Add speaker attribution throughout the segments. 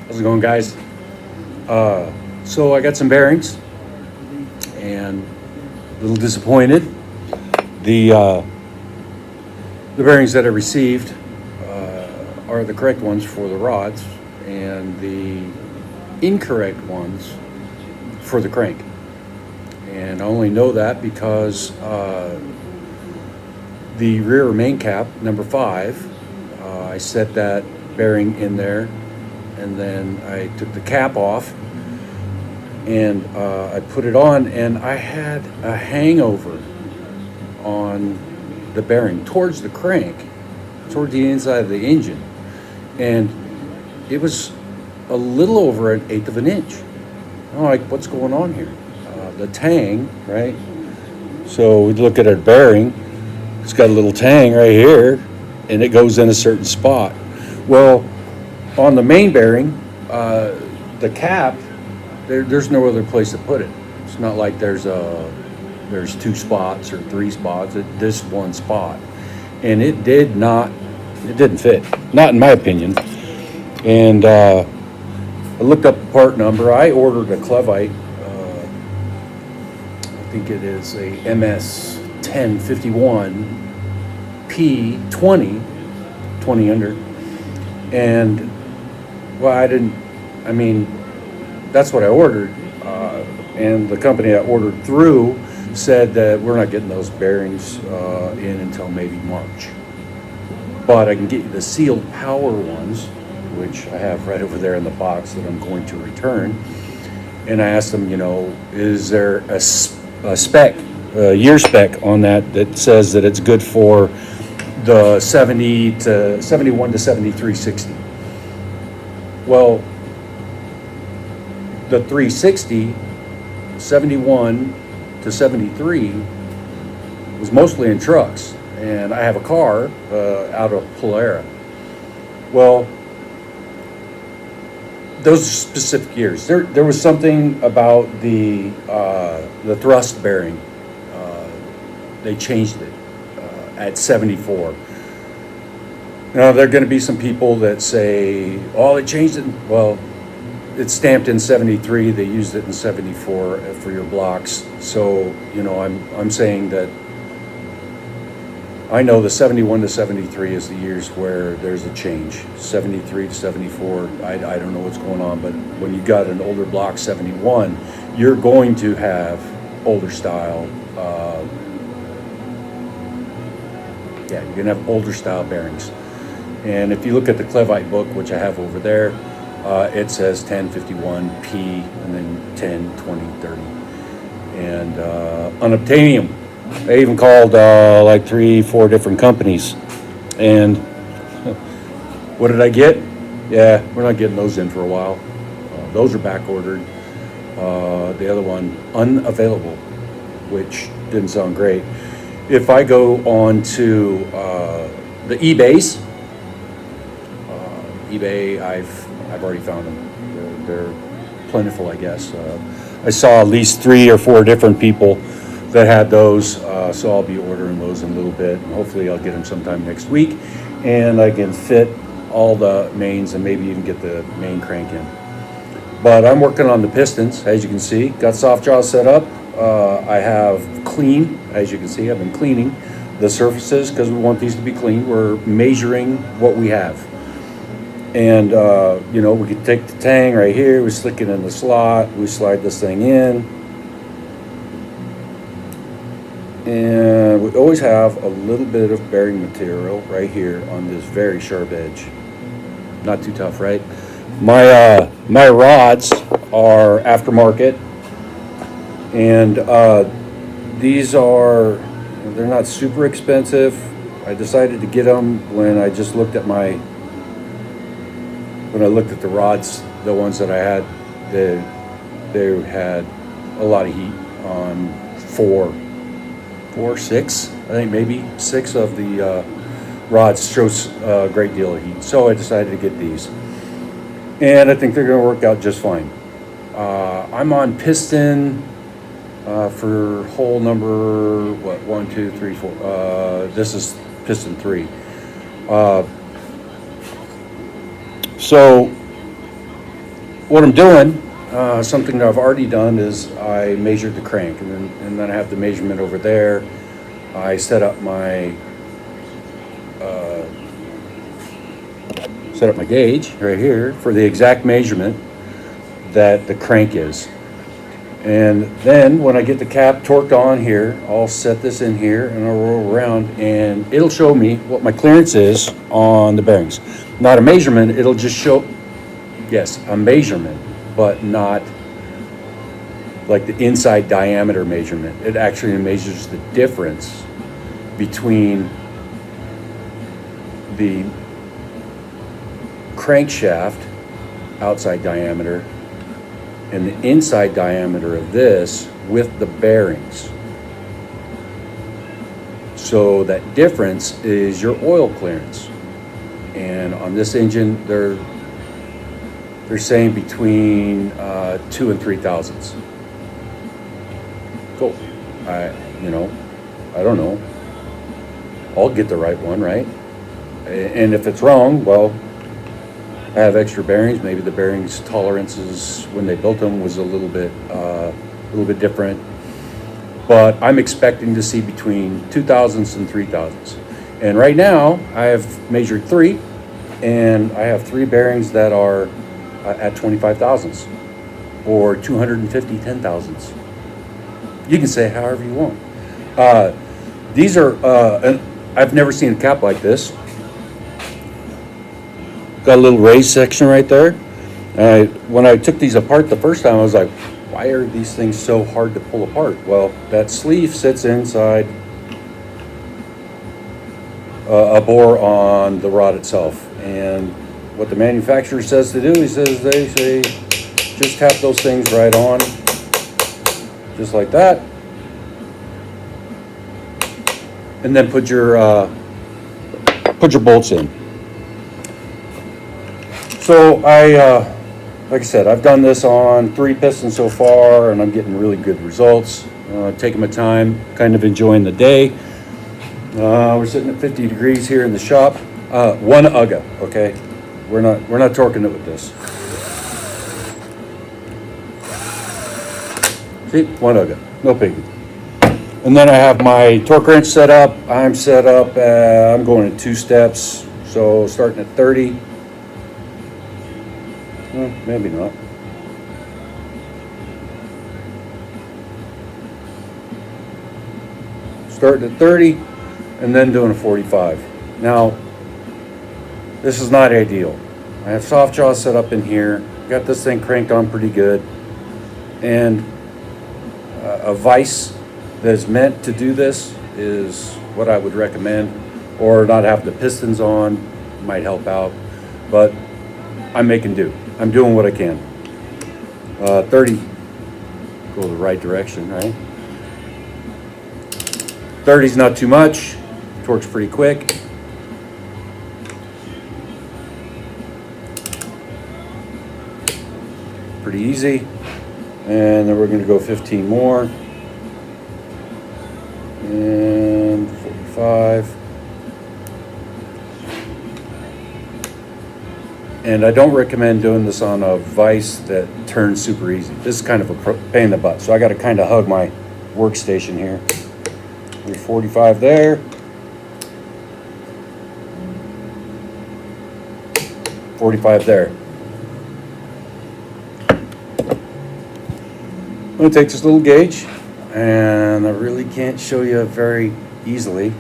Speaker 1: How's it going, guys? So I got some bearings, and a little disappointed. The the bearings that I received are the correct ones for the rods, and the incorrect ones for the crank. And I only know that because the rear main cap, number 5, I set that bearing in there, and then I took the cap off and I put it on, and I had a hangover on the bearing towards the crank, toward the inside of the engine, and it was a little over an eighth of an inch. I'm like, what's going on here? The tang, right? So we look at our bearing. It's got a little tang right here, and it goes in a certain spot. Well, on the main bearing, the cap, there's no other place to put it. It's not like there's 2 spots or 3 spots. This one spot, and it didn't fit. Not in my opinion. And I looked up the part number. I ordered a Clevite. I think it is a MS 1051 P20, 20 under. And well, that's what I ordered. And the company I ordered through said that we're not getting those bearings in until maybe March. But I can get you the sealed power ones, which I have right over there in the box that I'm going to return. And I asked them, is there a spec, a year spec on that says that it's good for the 71 to 7360. Well, the 360, 71 to 73 was mostly in trucks, and I have a car out of Polera. Well, those specific years, there was something about the thrust bearing. They changed it at 74. Now, there are going to be some people that say, oh, they changed it. Well, it's stamped in 73. They used it in 74 for your blocks. So, I'm saying that I know the 71 to 73 is the years where there's a change. 73 to 74, I don't know what's going on, but when you got an older block 71, you're going to have older style. You're going to have older style bearings. And if you look at the Clevite book, which I have over there, it says 1051P and then 10, 20, 30. And unobtainium. I even called like 3-4 different companies. And what did I get? Yeah, we're not getting those in for a while. Those are back ordered. The other one, unavailable, which didn't sound great. If I go on to the eBays, eBay, I've already found them. They're plentiful, I guess. I saw at least 3 or 4 different people that had those, so I'll be ordering those in a little bit. Hopefully I'll get them sometime next week, and I can fit all the mains and maybe even get the main crank in. But I'm working on the pistons, as you can see. Got soft jaw set up. I have clean, as you can see. I've been cleaning the surfaces because we want these to be clean. We're measuring what we have. And, we could take the tang right here, we stick it in the slot, we slide this thing in. And we always have a little bit of bearing material right here on this very sharp edge. Not too tough, right? My rods are aftermarket, and they're not super expensive. I decided to get them when I just looked at when I looked at the rods, the ones that I had, they had a lot of heat on 6, I think maybe 6 of the rods shows a great deal of heat. So I decided to get these, and I think they're going to work out just fine. I'm on piston for hole number 1, 2, 3, 4. This is piston 3. So what I'm doing, something that I've already done is I measured the crank, and then I have the measurement over there. I set up my gauge right here for the exact measurement that the crank is. And then when I get the cap torqued on here, I'll set this in here and I'll roll around and it'll show me what my clearance is on the bearings. Not a measurement, it'll just show, yes, a measurement, but not like the inside diameter measurement. It actually measures the difference between the crankshaft outside diameter and the inside diameter of this with the bearings. So that difference is your oil clearance. And on this engine, they're saying between 2 and 3 thousandths. Cool. I don't know. I'll get the right one, right? And if it's wrong, well, I have extra bearings. Maybe the bearings tolerances when they built them was a little bit different. But I'm expecting to see between 2 thousandths and 3 thousandths. And right now, I have measured 3, and I have 3 bearings that are at 25 thousandths or 250 10 thousandths. You can say however you want. These are, I've never seen a cap like this. Got a little raised section right there. When I took these apart the first time, I was like, why are these things so hard to pull apart? Well, that sleeve sits inside a bore on the rod itself. And what the manufacturer says to do, they say, just tap those things right on, just like that. And then put your bolts in. So like I said, I've done this on 3 pistons so far, and I'm getting really good results. Taking my time, kind of enjoying the day. We're sitting at 50 degrees here in the shop. 1 UGA, okay? We're not torquing it with this. See, 1 UGA, no biggie. And then I have my torque wrench set up. I'm going in 2 steps. So starting at 30. Well, maybe not. Starting at 30 and then doing a 45. Now, this is not ideal. I have soft jaw set up in here. Got this thing cranked on pretty good. And a vise that is meant to do this is what I would recommend. Or not have the pistons on might help out. But I'm making do. I'm doing what I can. 30, go the right direction, right? 30's not too much. Torque's pretty quick. Pretty easy. And then we're going to go 15 more. And 45. And I don't recommend doing this on a vise that turns super easy. This is kind of a pain in the butt. So I got to kind of hug my workstation here. There's 45 there. 45 there. I'm going to take this little gauge, and I really can't show you very easily.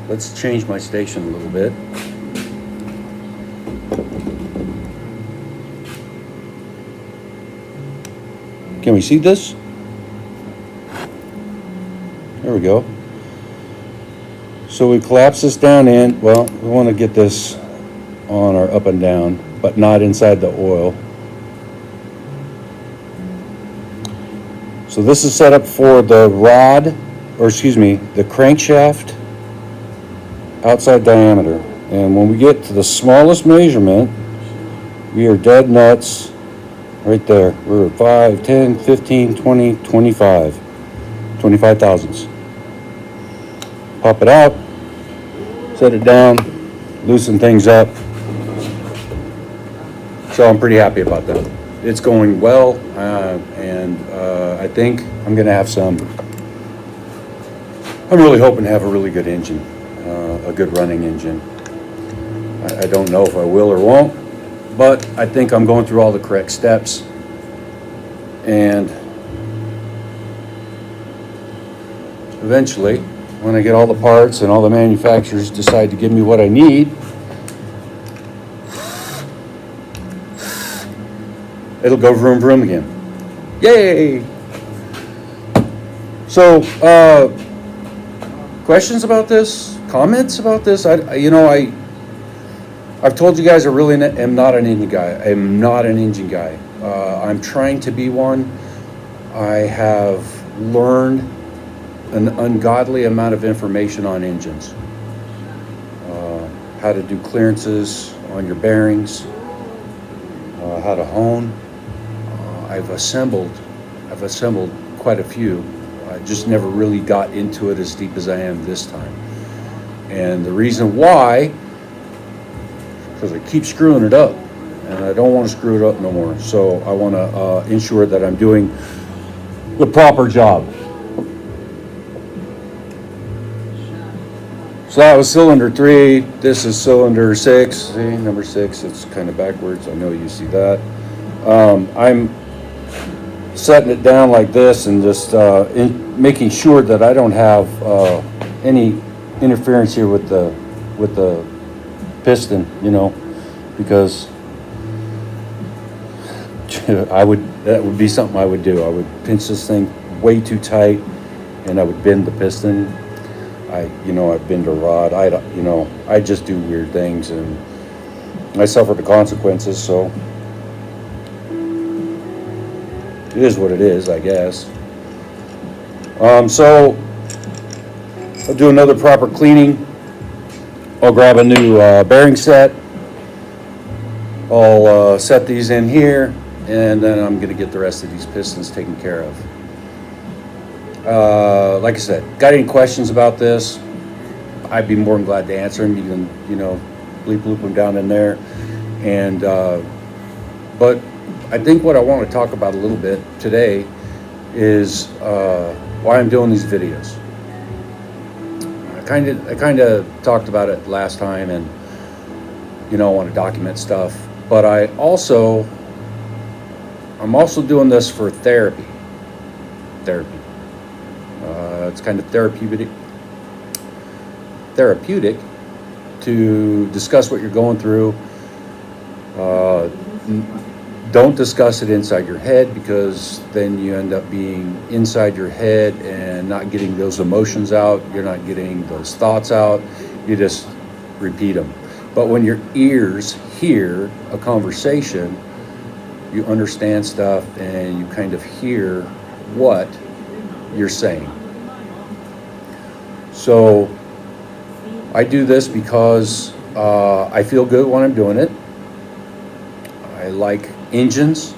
Speaker 1: Let's change my station a little bit. Can we see this? There we go. So we collapse this down in. Well, we want to get this on our up and down, but not inside the oil. So this is set up for the rod, or excuse me, the crankshaft outside diameter. And when we get to the smallest measurement, we are dead nuts right there. We're at 5, 10, 15, 20, 25. 25 thousandths. Pop it out, set it down, loosen things up. So I'm pretty happy about that. it's going well, and I think I'm going to have some. I'm really hoping to have a really good engine, a good running engine. I don't know if I will or won't, but I think I'm going through all the correct steps, and eventually, when I get all the parts and all the manufacturers decide to give me what I need, it'll go vroom vroom again. Yay! So, questions about this? Comments about this? I've told you guys I really am not an engine guy. I'm not an engine guy. I'm trying to be one. I have learned an ungodly amount of information on engines. How to do clearances on your bearings, how to hone. I've assembled quite a few. I just never really got into it as deep as I am this time. And the reason why, because I keep screwing it up, and I don't want to screw it up no more. So I want to ensure that I'm doing the proper job. So that was cylinder 3. This is cylinder 6. See, number 6. It's kind of backwards. I know you see that. I'm setting it down like this and just making sure that I don't have any interference here with the piston, because that would be something I would do. I would pinch this thing way too tight, and I would bend the piston. I've been to rod. I just do weird things, and I suffer the consequences. So it is what it is, I guess. So I'll do another proper cleaning. I'll grab a new bearing set. I'll set these in here, and then I'm going to get the rest of these pistons taken care of. Like I said, got any questions about this? I'd be more than glad to answer them. You can, bleep bloop them down in there. And but I think what I want to talk about a little bit today is why I'm doing these videos. I kind of talked about it last time, and I want to document stuff. But I'm also doing this for therapy. It's kind of therapeutic to discuss what you're going through. Don't discuss it inside your head, because then you end up being inside your head and not getting those emotions out. You're not getting those thoughts out. You just repeat them. But when your ears hear a conversation, you understand stuff and you kind of hear what you're saying. So I do this because I feel good when I'm doing it. I like engines.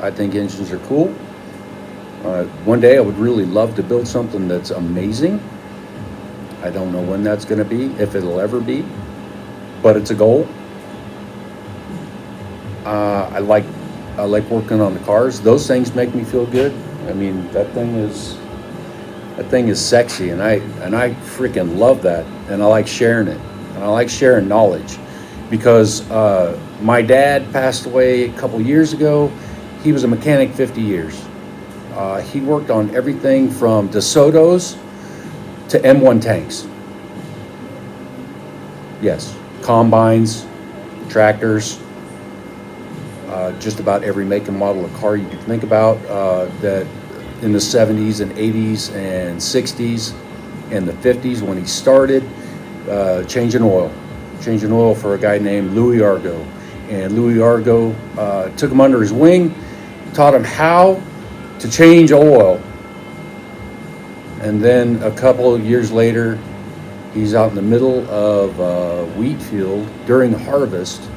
Speaker 1: I think engines are cool. One day I would really love to build something that's amazing. I don't know when that's going to be, if it'll ever be, but it's a goal. I like working on the cars. Those things make me feel good. I mean, that thing is sexy, and I freaking love that, and I like sharing it, and I like sharing knowledge, because my dad passed away a couple years ago. He was a mechanic 50 years. He worked on everything from DeSoto's to M1 tanks. Yes, combines, tractors, just about every make and model of car you could think about, that in the 70s and 80s and 60s and the 50s when he started, changing oil for a guy named Louis Argo. And Louis Argo took him under his wing, taught him how to change oil. And then a couple of years later, he's out in the middle of a wheat field during harvest,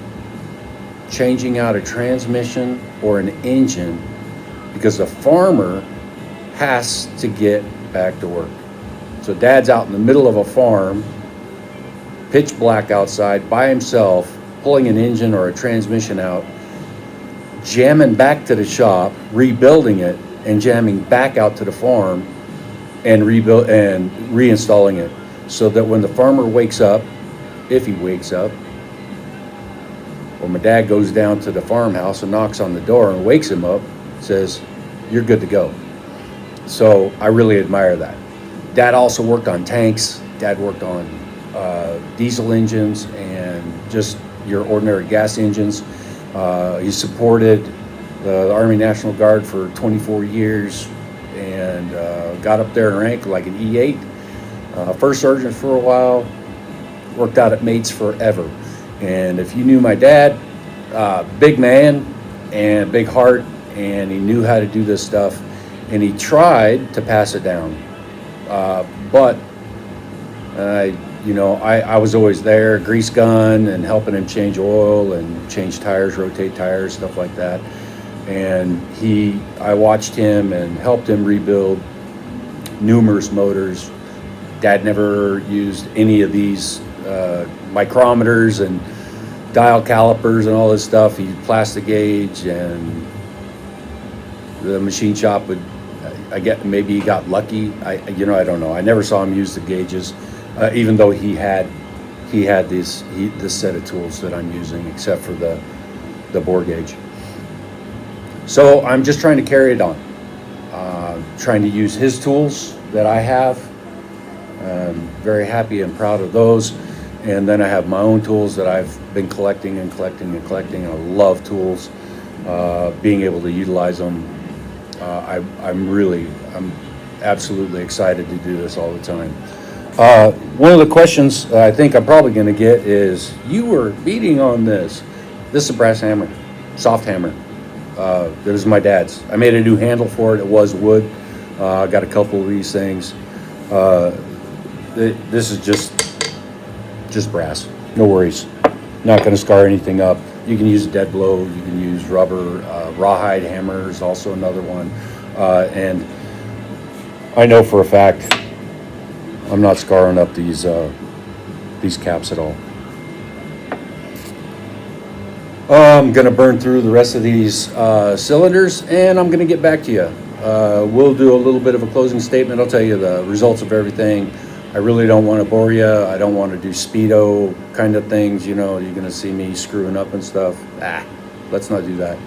Speaker 1: changing out a transmission or an engine, because the farmer has to get back to work. So Dad's out in the middle of a farm, pitch black outside, by himself, pulling an engine or a transmission out, jamming back to the shop, rebuilding it, and jamming back out to the farm and reinstalling it, so that when the farmer wakes up, if he wakes up, or my dad goes down to the farmhouse and knocks on the door and wakes him up, says, "You're good to go." So I really admire that. Dad also worked on tanks. Dad worked on diesel engines and just your ordinary gas engines. He supported the Army National Guard for 24 years and got up there in rank like an E8. First sergeant for a while, worked out at Mates forever. And if you knew my dad, big man and big heart, and he knew how to do this stuff, and he tried to pass it down. But I was always there, grease gun, and helping him change oil and change tires, rotate tires, stuff like that. And I watched him and helped him rebuild numerous motors. Dad never used any of these micrometers and dial calipers and all this stuff. He plastic gauge, and the machine shop would, maybe he got lucky. I don't know. I never saw him use the gauges, even though he had this set of tools that I'm using, except for the bore gauge. So I'm just trying to carry it on, trying to use his tools that I have. I'm very happy and proud of those. And then I have my own tools that I've been collecting and collecting and collecting. I love tools, being able to utilize them. I'm absolutely excited to do this all the time. One of the questions I think I'm probably going to get is, you were beating on this. This is a brass hammer, soft hammer. That is my dad's. I made a new handle for it. It was wood. I got a couple of these things. This is just brass. No worries. Not going to scar anything up. You can use a dead blow. You can use rubber. Rawhide hammer is also another one. And I know for a fact I'm not scarring up these caps at all. I'm going to burn through the rest of these cylinders, and I'm going to get back to you. We'll do a little bit of a closing statement. I'll tell you the results of everything. I really don't want to bore you. I don't want to do speedo kind of things. You're going to see me screwing up and stuff. Let's not do that.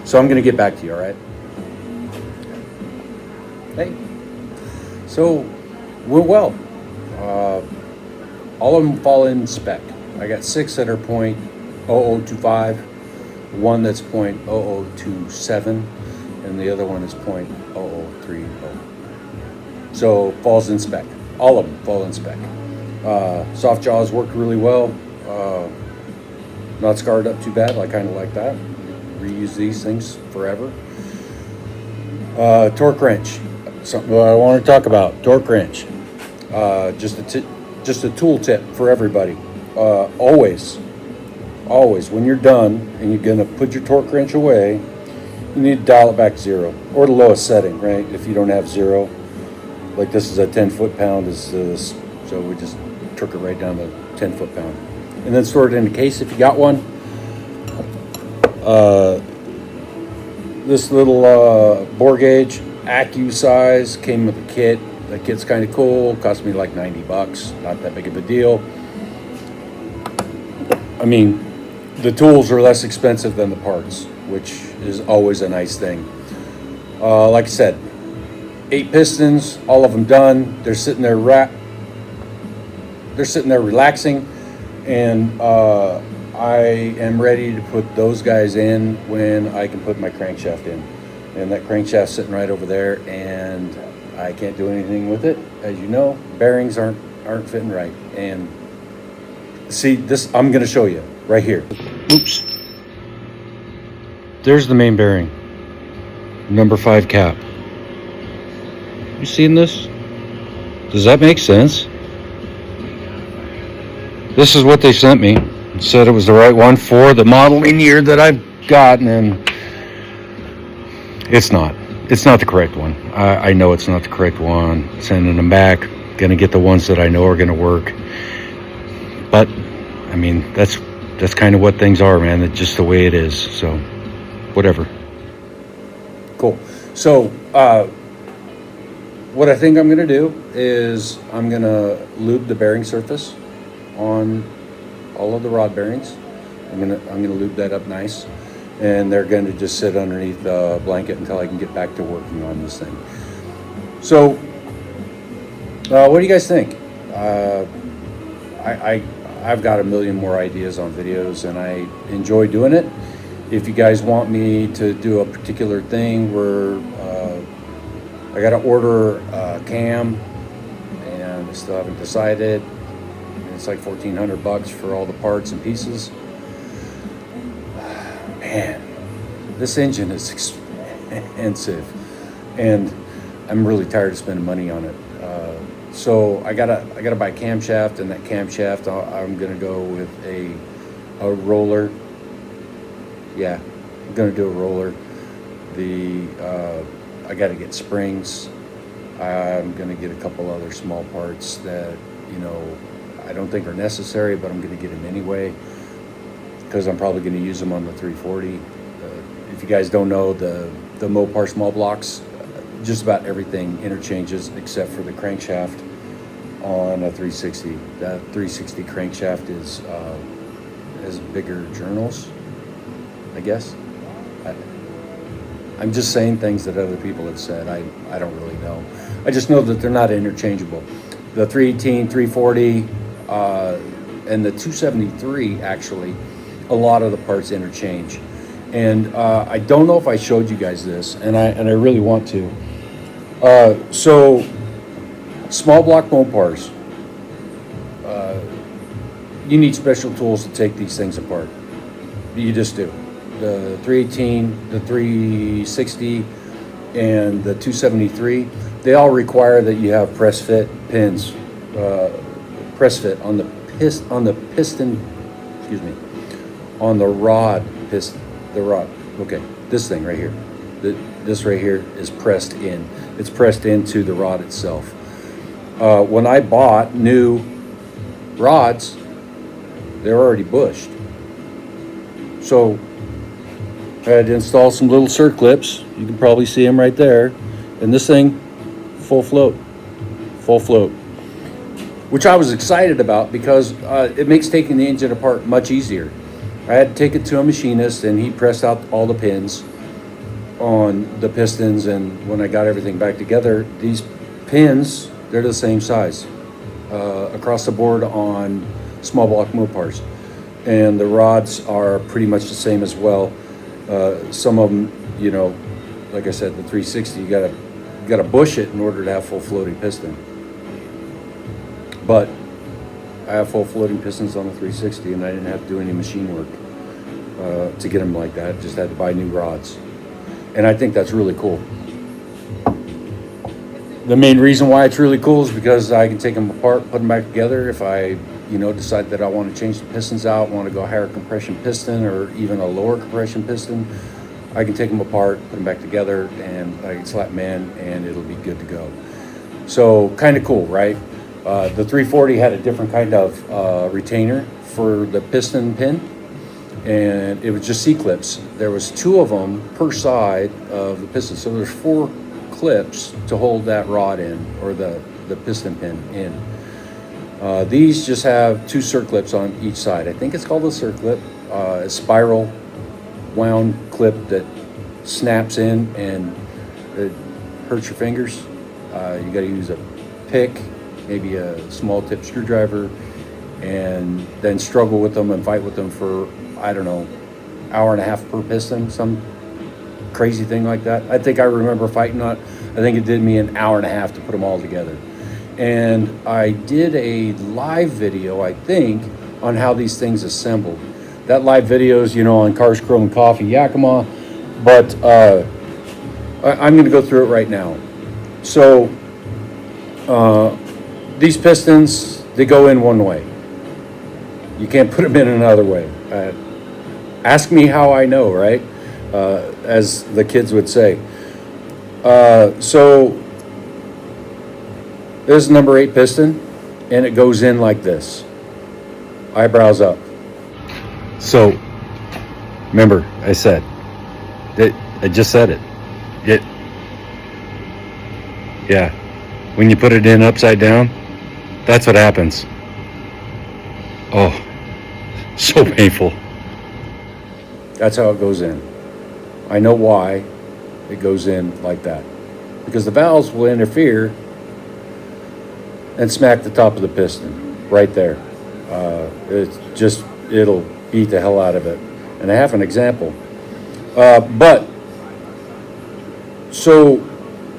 Speaker 1: So I'm going to get back to you, all right? Hey. So, went well. All of them fall in spec. I got 6 that are .0025, one that's .0027, and the other one is .0030. So falls in spec. All of them fall in spec. Soft jaws worked really well. Not scarred up too bad. I kind of like that. Reuse these things forever. Torque wrench. Something I want to talk about. Torque wrench. Just a tool tip for everybody. Always, when you're done and you're gonna put your torque wrench away, you need to dial it back to 0 or the lowest setting, right? If you don't have 0, like this is a 10 foot-pound, so we just took it right down to 10 foot-pound, and then store it in a case if you got one. This little bore gauge, Accu size, came with a kit. The kit's kind of cool. Cost me like $90. Not that big of a deal. I mean, the tools are less expensive than the parts, which is always a nice thing. Like I said, 8 pistons, all of them done. They're sitting there relaxing, and I am ready to put those guys in when I can put my crankshaft in. And that crankshaft's sitting right over there, and I can't do anything with it. As you know, bearings aren't fitting right. And see, this I'm going to show you right here. Oops. There's the main bearing. Number 5 cap. You seen this? Does that make sense? This is what they sent me. It said it was the right one for the modeling year that I've gotten, and it's not. It's not the correct one. I know it's not the correct one. Sending them back. Gonna get the ones that I know are gonna work. But I mean, that's kind of what things are, man. It's just the way it is. So whatever. Cool. So, what I think I'm going to do is I'm going to lube the bearing surface on all of the rod bearings. I'm going to lube that up nice, and they're going to just sit underneath the blanket until I can get back to working on this thing. So, what do you guys think? I've got a million more ideas on videos, and I enjoy doing it. If you guys want me to do a particular thing where I got to order a cam, and I still haven't decided. It's like $1,400 for all the parts and pieces. Man, this engine is expensive, and I'm really tired of spending money on it. So I gotta buy a camshaft, and that camshaft I'm gonna go with a roller. Yeah, I'm gonna do a roller. I gotta get springs. I'm gonna get a couple other small parts that I don't think are necessary, but I'm gonna get them anyway because I'm probably gonna use them on the 340. If you guys don't know, the Mopar small blocks, just about everything interchanges except for the crankshaft on a 360. That 360 crankshaft has bigger journals, I guess. I'm just saying things that other people have said. I don't really know. I just know that they're not interchangeable. The 318, 340, and the 273, actually, a lot of the parts interchange. And I don't know if I showed you guys this, and I really want to. So, small block Mopars, you need special tools to take these things apart. You just do. The 318, the 360, and the 273, they all require that you have press fit pins, press fit on the piston, on the rod piston, the rod. Okay, this thing right here, this right here is pressed in. It's pressed into the rod itself. When I bought new rods, they're already bushed. So I had to install some little circlips. You can probably see them right there. And this thing, full float, which I was excited about because it makes taking the engine apart much easier. I had to take it to a machinist, and he pressed out all the pins on the pistons, and when I got everything back together, these pins, they're the same size across the board on small block Mopars, and the rods are pretty much the same as well. Some of them, like I said, the 360, you gotta bush it in order to have full floating piston. But I have full floating pistons on the 360, and I didn't have to do any machine work to get them like that. Just had to buy new rods, and I think that's really cool. The main reason why it's really cool is because I can take them apart, put them back together. If I, decide that I want to change the pistons out, want to go higher compression piston or even a lower compression piston, I can take them apart, put them back together, and I can slap them in, and it'll be good to go. So kind of cool, right? The 340 had a different kind of retainer for the piston pin, and it was just C-clips. There was 2 of them per side of the piston, so there's 4 clips to hold that rod in, or the piston pin in. These just have 2 circlips on each side. I think it's called a circlip, a spiral wound clip that snaps in and it hurts your fingers. You got to use a pick, maybe a small tip screwdriver, and then struggle with them and fight with them for, I don't know, hour and a half per piston, some crazy thing like that. I think I remember fighting on it. I think it did me an hour and a half to put them all together. And I did a live video, I think, on how these things assembled. That live video is, on Cars, Chrome, and Coffee, Yakima, but I'm going to go through it right now. So these pistons, they go in one way. You can't put them in another way. Ask me how I know, right? As the kids would say. So this is number 8 piston, and it goes in like this, eyebrows up. So remember, I said I just said it. It. Yeah. When you put it in upside down, that's what happens. Oh, so painful. That's how it goes in. I know why it goes in like that. Because the valves will interfere and smack the top of the piston right there. It'll beat the hell out of it. And I have an example. So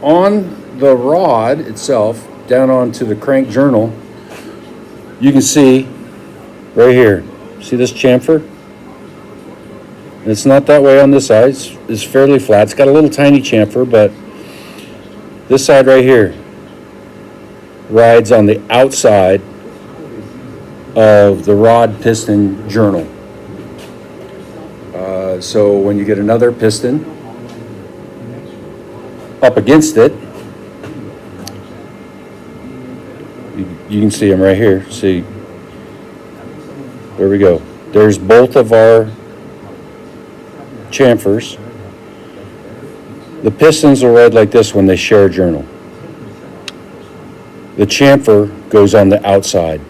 Speaker 1: on the rod itself, down onto the crank journal, you can see right here. See this chamfer? It's not that way on this side. It's fairly flat. It's got a little tiny chamfer, but this side right here rides on the outside of the rod piston journal. So when you get another piston up against it, you can see them right here. See, there we go. There's both of our chamfers. The pistons will ride like this when they share a journal. The chamfer goes on the outside.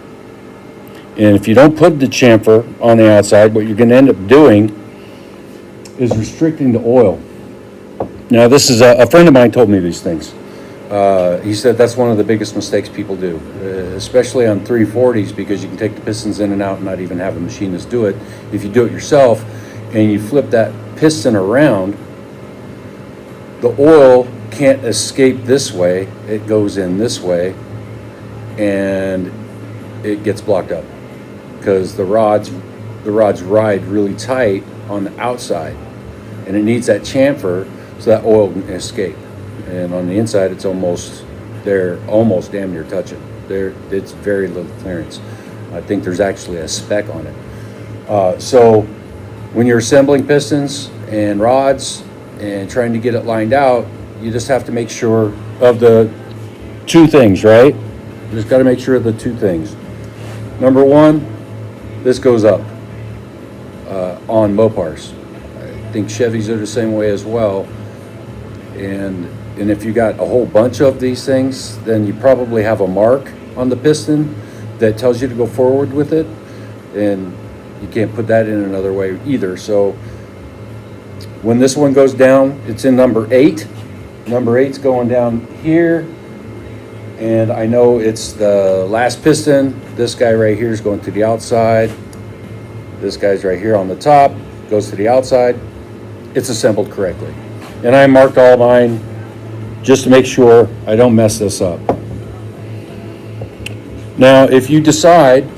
Speaker 1: And if you don't put the chamfer on the outside, what you're going to end up doing is restricting the oil. Now, this is a friend of mine told me these things. He said that's one of the biggest mistakes people do, especially on 340s, because you can take the pistons in and out and not even have a machinist do it. If you do it yourself and you flip that piston around, the oil can't escape this way. It goes in this way and it gets blocked up because the rods ride really tight on the outside, and it needs that chamfer so that oil can escape. And on the inside, it's almost damn near touching. It's very little clearance. I think there's actually a speck on it. So when you're assembling pistons and rods and trying to get it lined out, you just have to make sure of the two things, right? You just got to make sure of the two things. Number one, this goes up on Mopars. I think Chevys are the same way as well. And if you got a whole bunch of these things, then you probably have a mark on the piston that tells you to go forward with it. And you can't put that in another way either. So when this one goes down, it's in number 8. Number 8's going down here. And I know it's the last piston. This guy right here is going to the outside. This guy's right here on the top, goes to the outside. It's assembled correctly. And I marked all mine just to make sure I don't mess this up. Now, if you decide,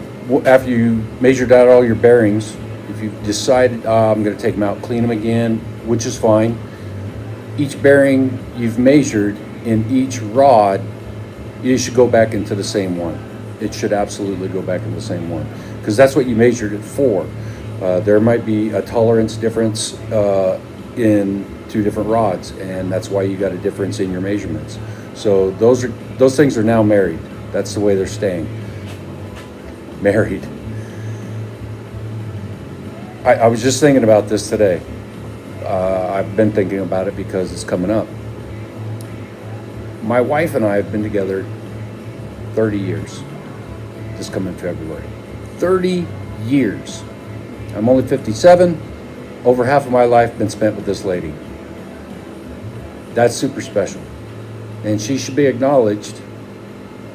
Speaker 1: after you measured out all your bearings, if you decide I'm going to take them out, clean them again, which is fine, each bearing you've measured in each rod, you should go back into the same one. It should absolutely go back into the same one, because that's what you measured it for. There might be a tolerance difference in two different rods, and that's why you got a difference in your measurements. So those things are now married. That's the way they're staying. Married. I was just thinking about this today. I've been thinking about it because it's coming up. My wife and I have been together 30 years. This coming February. 30 years. I'm only 57. Over half of my life been spent with this lady. That's super special. And she should be acknowledged,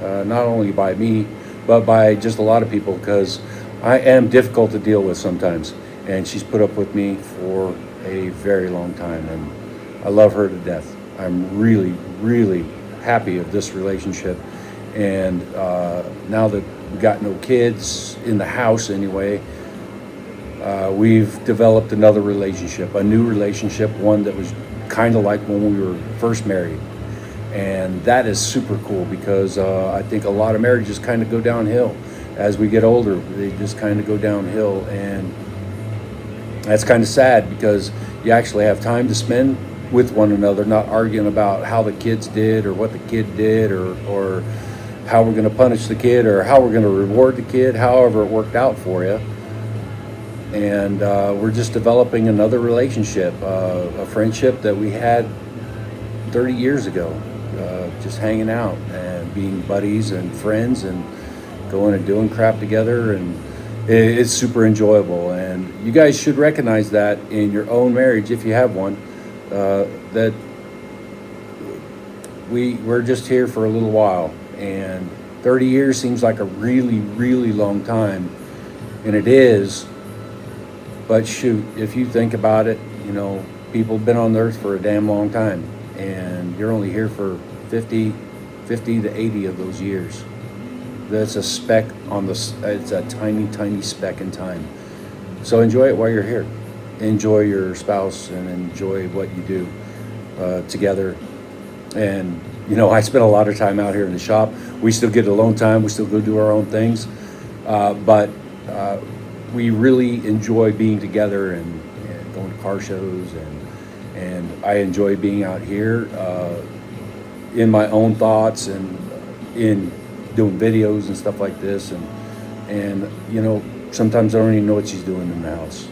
Speaker 1: not only by me, but by just a lot of people, because I am difficult to deal with sometimes. And she's put up with me for a very long time, and I love her to death. I'm really, really happy of this relationship. And now that we got no kids in the house anyway, we've developed another relationship, a new relationship, one that was kind of like when we were first married. And that is super cool, because I think a lot of marriages kind of go downhill. As we get older, they just kind of go downhill, and that's kind of sad, because you actually have time to spend with one another, not arguing about how the kids did or what the kid did, or how we're going to punish the kid or how we're going to reward the kid, however it worked out for you. And we're just developing another relationship, a friendship that we had 30 years ago, just hanging out and being buddies and friends and going and doing crap together. And it's super enjoyable. And you guys should recognize that in your own marriage, if you have one, that we're just here for a little while. And 30 years seems like a really, really long time. And it is. But shoot, if you think about it, you know, people have been on the earth for a damn long time, and you're only here for 50 to 80 of those years. That's a speck on the, it's a tiny, tiny speck in time. So enjoy it while you're here. Enjoy your spouse and enjoy what you do together. And, you know, I spend a lot of time out here in the shop. We still get alone time. We still go do our own things. But we really enjoy being together and going to car shows, and I enjoy being out here in my own thoughts and in doing videos and stuff like this, and you know, sometimes I don't even know what she's doing in the house.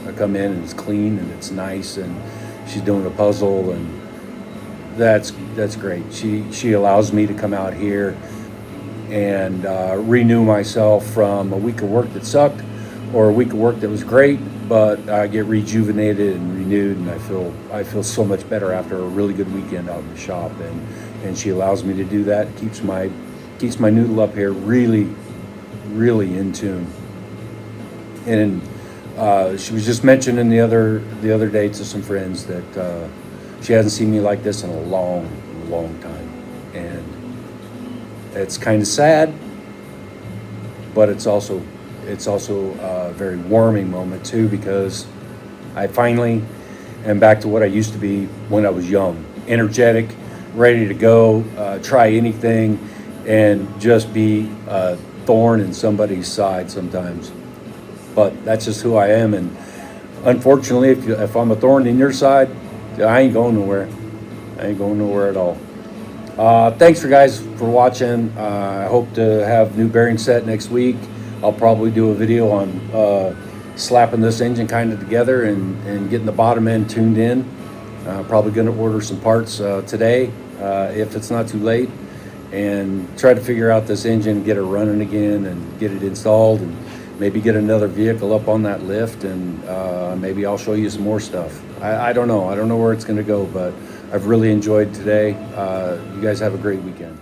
Speaker 1: I come in and it's clean and it's nice, and she's doing a puzzle, and that's great. She allows me to come out here and renew myself from a week of work that sucked or a week of work that was great, but I get rejuvenated and renewed, and I feel so much better after a really good weekend out in the shop, and she allows me to do that. Keeps my noodle up here really, really in tune. And she was just mentioning the other day to some friends that she hasn't seen me like this in a long, long time, and it's kind of sad, but it's also a very warming moment too, because I finally am back to what I used to be when I was young, energetic, ready to go, try anything, and just be a thorn in somebody's side sometimes. But that's just who I am, and unfortunately, if I'm a thorn in your side, I ain't going nowhere. I ain't going nowhere at all. Thanks for guys for watching. I hope to have new bearing set next week. I'll probably do a video on slapping this engine kind of together and getting the bottom end tuned in. Probably going to order some parts today if it's not too late, and try to figure out this engine, get it running again, and get it installed, and maybe get another vehicle up on that lift, and maybe I'll show you some more stuff. I don't know. I don't know where it's going to go, but I've really enjoyed today. You guys have a great weekend.